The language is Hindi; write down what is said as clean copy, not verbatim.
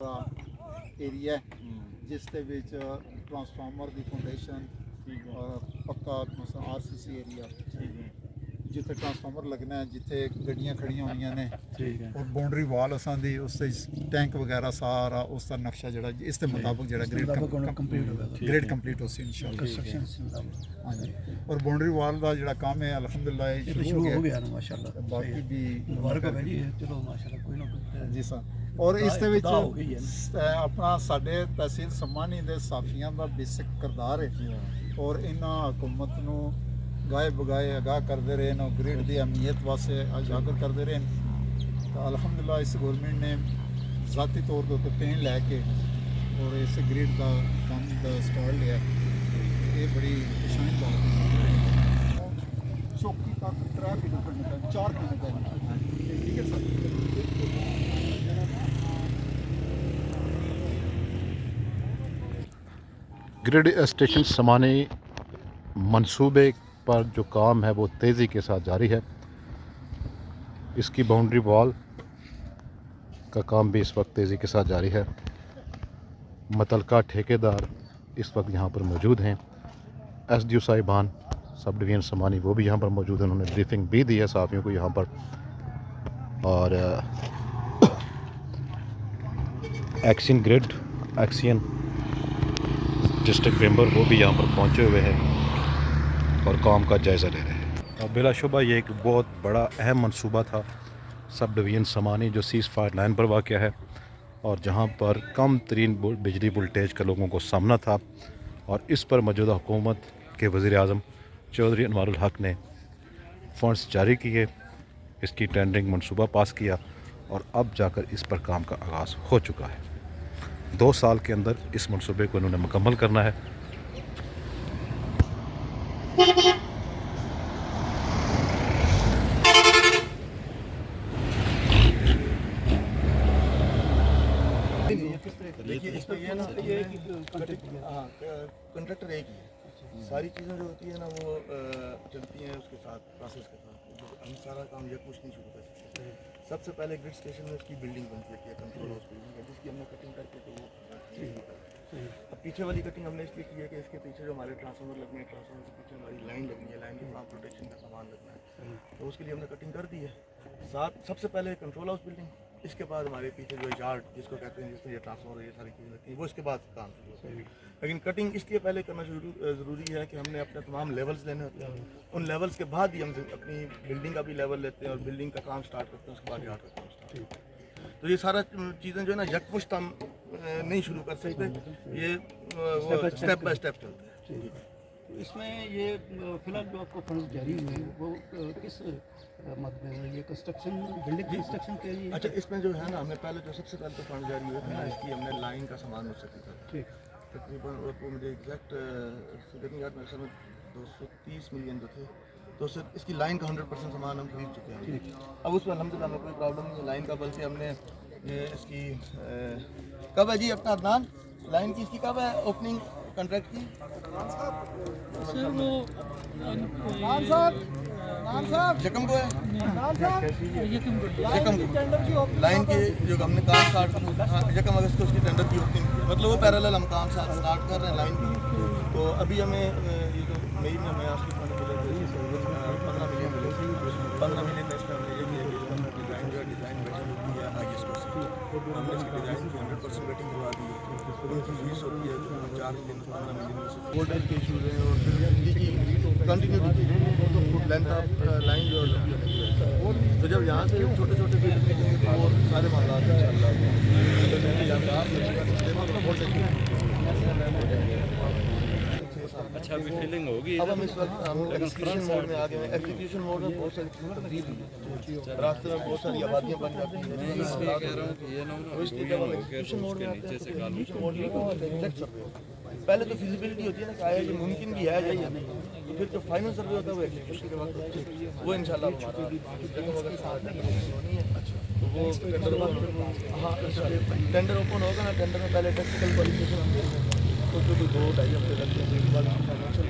एरिया है जिसके विच ट्रांसफार्मर की फाउंडेशन और पक्का RCC एरिया जिथे ट्रांसफार्मर लगना है, जिथे गड्डियां खड़ियां होनियां ने और बाउंड्री वाल असां दी उससे टैंक वगैरह सारा उसका नक्शा जड़ा इस मुताबिक जड़ा ग्रेड कंप्लीट हो सी इंशाल्लाह। हाँ जी, और बाउंड्री वाल का जड़ा काम है अल्हम्दुलिल्लाह शुरू हो गया माशाल्लाह। बाकी भी मुबारक है जी, चलो माशाल्लाह कोई ना जी सर। और इस दे विच अपना साडे तहसील समानी दे साफियां दा बेसिक किरदार है और इन्हां हुकूमत नूं गाए बगाए आगाह करते रहे और ग्रिड की अहमियत वास्ते उजागर करते रहे। तो अलहमदुलिल्लाह इस गौरमेंट ने ज़ाती तौर पर पेन लैके और इस ग्रिड का काम स्टार्ट लिया। ये बड़ी खुशाइन बात है। चौकी तक 3 किलोमीटर 4 किलोमीटर ठीक है सर। ग्रिड स्टेशन समाने मंसूबे पर जो काम है वो तेज़ी के साथ जारी है। इसकी बाउंड्री वॉल का काम भी इस वक्त तेज़ी के साथ जारी है। मुतलका ठेकेदार इस वक्त यहाँ पर मौजूद हैं। SDO साहिबान सब डिवीज़न समानी वो भी यहाँ पर मौजूद हैं। उन्होंने ब्रीफिंग भी दी है साफियों को यहाँ पर। और एक्सियन ग्रिड एक्सियन डिस्ट्रिक्ट मेंबर वो भी यहाँ पर पहुँचे हुए हैं और काम का जायज़ा ले रहे हैं। और बिलाशुबा ये एक बहुत बड़ा अहम मंसूबा था सब डिवीज़न समानी जो सीज़ फायर लाइन पर वाक़या है और जहाँ पर कम तरीन बिजली वोल्टेज का लोगों को सामना था। और इस पर मौजूदा हुकूमत के वज़ीर आज़म चौधरी अनवारुल हक ने फ़ंड्स जारी किए, इसकी टेंडरिंग मंसूबा पास किया और अब जाकर इस पर काम का आगाज़ हो चुका है। 2 साल के अंदर इस मंसूबे को इन्होंने मुकम्मल करना है। देखिए इसमें ये ना कंट्रैक्टर एक ही है। सारी चीज़ें जो होती है ना वो चलती हैं उसके साथ प्रोसेस के साथ। हम सारा काम ये कुछ नहीं शुरू कर सकते। सबसे पहले ग्रिड स्टेशन में उसकी बिल्डिंग बनती है, कंट्रोल हाउस बिल्डिंग है जिसकी हमने कटिंग करके तो वो अब पीछे वाली कटिंग हमने इसलिए की है कि इसके पीछे जो हमारे ट्रांसफार्मर लगने हैं, ट्रांसफार्मर के पीछे हमारी लाइन लगनी है, लाइन के साथ प्रोटेक्शन का सामान लगना है तो उसके लिए हमने कटिंग कर दी है। साथ सबसे पहले कंट्रोल हाउस बिल्डिंग, इसके बाद हमारे पीछे जो यार्ड जिसको कहते हैं जिसमें ये ट्रांसफार्मर ये सारी चीज़ें लगती हैं वो इसके बाद काम शुरू होता है। लेकिन कटिंग इसलिए पहले करना ज़रूरी है कि हमने अपने तमाम लेवल्स लेने होते हैं। उन लेवल्स के बाद ही हम अपनी बिल्डिंग का भी लेवल लेते हैं और बिल्डिंग का काम स्टार्ट करते हैं, उसके बाद यार्ड का काम स्टार्ट। तो ये सारा चीज़ें जो है ना यकमुश्त हम नहीं शुरू कर सकते, ये स्टेप बाय स्टेप चलते हैं। इसमें ये फिलहाल जो आपको फंड जारी हुए हैं वो किस मद में ये कंस्ट्रक्शन बिल्डिंग कंस्ट्रक्शन के लिए? अच्छा, इसमें जो है ना हमें पहले जो सबसे पहले तो फंड जारी हुए थे ना, इसकी हमने लाइन का सामान मुझसे खरीदा ठीक तकरीबन वो मुझे एग्जैक्ट फिगर नहीं याद, मेरे समय 230 मिलियन जो थे तो इसकी लाइन का 100% सामान हम खरीद चुके हैं। अब उसमें अल्हम्दुलिल्लाह हमें कोई प्रॉब्लम नहीं है लाइन का, बल्कि हमने इसकी कब है जी अपना अदनान लाइन की इसकी कब है ओपनिंग कॉन्ट्रैक्ट की? यकम को है यकम को लाइन के जो हमने काम स्टार्ट यकम अगस्त को उसकी टेंडर की ओपनिंग, मतलब वो पैरेलल हम काम स्टार्ट कर रहे हैं लाइन की। तो अभी हमें ये जो मई में हमें आखिरी फंड मिले थे 15 मिलियन मिले थे। 15 मिलियन में इसमें हमने ये किया कि डिज़ाइन जो है डिज़ाइन वेटिंग होती है IS को हमने इसकी डिज़ाइन की 100% वेटिंग करवा दी है। उनकी फीस होती है 4 मिलियन 15 मिलियन में से वोल्टेज के इशूज़ हैं और फिर कंटिन्यूटी लेंथ ऑफ लाइन जो लंबी होने की वजह से। तो जब यहाँ से छोटे छोटे बिल्ड देखेंगे तो वो सारे मामला अच्छा अभी फीलिंग होगी। अब हम इस वक्त हम एग्जीक्यूशन मोड में आ गए हैं। एग्जीक्यूशन मोड में बहुत सारी चीज़ें तब्दील हुई हैं, रास्ते में बहुत सारी आबादियाँ बन जाती हैं। मैं इसलिए कह रहा हूँ कि ये ना इसलिए जब हम एग्जीक्यूशन मोड में आते हैं तो एग्जीक्यूशन मोड में एग्जैक्ट सर्वे होता है। पहले तो फिजिबिलिटी होती है ना कि आया ये मुमकिन भी है या नहीं, तो फिर जो फाइनल सर्वे होता है वो एग्जीक्यूशन के बाद वो इंशाल्लाह हमारा तो वो टेंडर हाँ टेंडर ओपन होगा ना, टेंडर में पहले टेक्निकल क्वालिफिकेशन हम देंगे तो जो 2-2.5 हफ्ते लगते हैं उसके बाद फाइनेंशियल